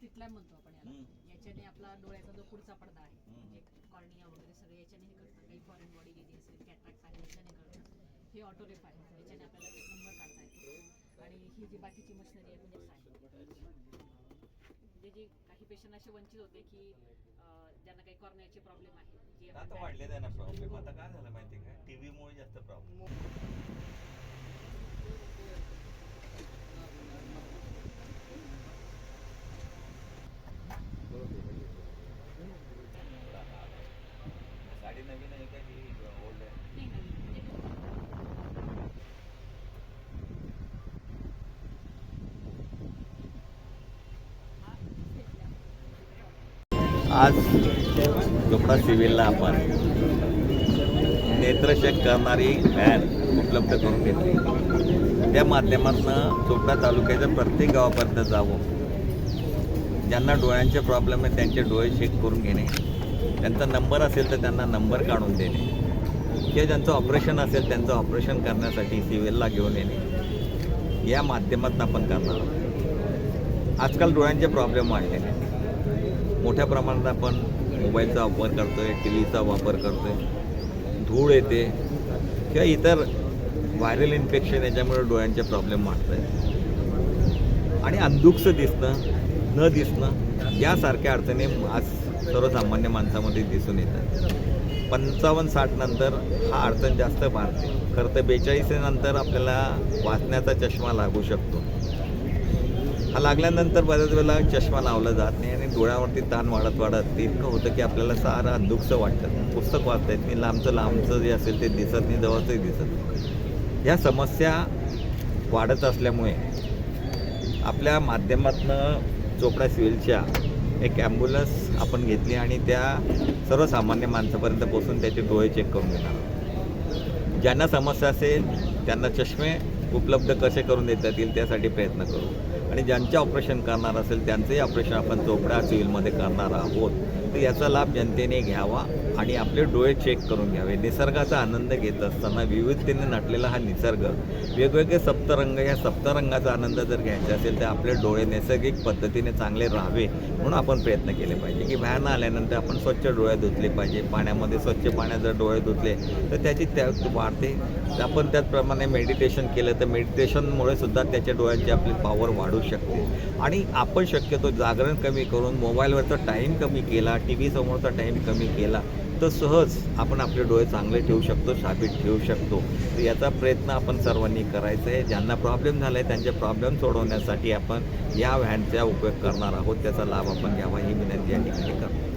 तिथला म्हणतो आपण याला. याच्याने आपला डोळ्याचा जो पुढचा पडदा आहे म्हणजे कॉर्निया वगैरे सगळे याच्याने हे करतात. काही फॉरेन बॉडी गेली असेल कॅटरॅक्ट आहे याच्याने करतात. हे ऑटोरेफ आहे, याच्याने आपल्याला नंबर काढता येतो. आणि ही जी बाकीची मशिनरी आहे म्हणजे म्हणजे जी काही पेशंट असे वंचित होते की ज्यांना काही कॉर्नियाचे प्रॉब्लेम आहे जे आता वाढलेला आहे ना प्रॉब्लेम. आता काय झालं माहिती का, टीव्हीमुळे जास्त प्रॉब्लेम. गाडी नवीन आहे का ही ओल्ड आहे? आज चोपडा सिव्हिलला आपण नेत्रशेक करणारी व्हॅन उपलब्ध करून घेतली. त्या माध्यमातून चोपडा तालुक्याच्या प्रत्येक गावापर्यंत जावं. ज्यांना डोळ्यांचे प्रॉब्लेम आहे त्यांचे डोळे चेक करून घेणे, त्यांचा नंबर असेल तर त्यांना नंबर काढून देणे, किंवा ज्यांचं ऑपरेशन असेल त्यांचं ऑपरेशन करण्यासाठी सिव्हिलला घेऊन येणे, या माध्यमातून आपण करणार आहोत. आजकाल डोळ्यांचे प्रॉब्लेम वाढलेले, मोठ्या प्रमाणात आपण मोबाईलचा वापर करतो आहे, टी व्हीचा वापर करतो आहे, धूळ येते किंवा इतर व्हायरल इन्फेक्शन याच्यामुळे डोळ्यांचे प्रॉब्लेम वाढत आहेत. आणि अंधुकसं दिसणं, न दिसणं यासारख्या अडचणी आज सर्वसामान्य माणसामध्ये दिसून येतात. 55-60 नंतर हा अडचण जास्त वाढते. खरं तर 42 नंतर आपल्याला वाचण्याचा चष्मा लागू शकतो. हा लागल्यानंतर बऱ्याच वेळेला चष्मा लावला जात नाही आणि डोळ्यावरती ताण वाढत वाढत इतकं होतं की आपल्याला सारं अंधुकसं वाटतं. पुस्तक वाचता येत नाही, लांबचं जे असेल ते दिसत नाही, जवळचंही दिसत नाही. ह्या समस्या वाढत असल्यामुळे आपल्या माध्यमातनं चोपडा सिव्हिलच्या एक ॲम्ब्युलन्स आपण घेतली आणि त्या सर्वसामान्य माणसापर्यंत पोहोचून त्याचे डोळे चेक करून घेणार. ज्यांना समस्या असेल त्यांना चष्मे उपलब्ध कसे करून देता येतील त्यासाठी प्रयत्न करू. आणि ज्यांचे ऑपरेशन करणार असेल त्यांचंही ऑपरेशन आपण चोपडा सिव्हिलमध्ये करणार आहोत. तर याचा लाभ जनतेने घ्यावा आणि आपले डोळे चेक करून घ्यावे. निसर्गाचा आनंद घेत असताना विविधतेने नटलेला हा निसर्ग, वेगवेगळे सप्तरंग, या सप्तरंगाचा आनंद जर घ्यायचा असेल तर आपले डोळे नैसर्गिक पद्धतीने चांगले राहावे म्हणून आपण प्रयत्न केले पाहिजे. की व्हॅन आल्यानंतर आपण स्वच्छ डोळे धुतले पाहिजे. पाण्यामध्ये स्वच्छ पाण्यात जर डोळे धुतले तर त्याची वाढते. आपण त्याचप्रमाणे मेडिटेशन केलं तर मेडिटेशनमुळे सुद्धा त्याच्या डोळ्यांची आपली पॉवर वाढू शकते. आणि आपण शक्यतो जागरण कमी करून मोबाईलवरचा टाईम कमी केला, टी व्ही समोरचा टाईम कमी केला तर सहज आपण आपले डोळे चांगले ठेवू शकतो, साबित ठेवू शकतो. तर याचा प्रयत्न आपण सर्वांनी करायचा आहे. ज्यांना प्रॉब्लेम झाला आहे त्यांचे प्रॉब्लेम सोडवण्यासाठी आपण या व्हॅनचा उपयोग करणार आहोत. त्याचा लाभ आपण घ्यावा ही विनंती या ठिकाणी करतो.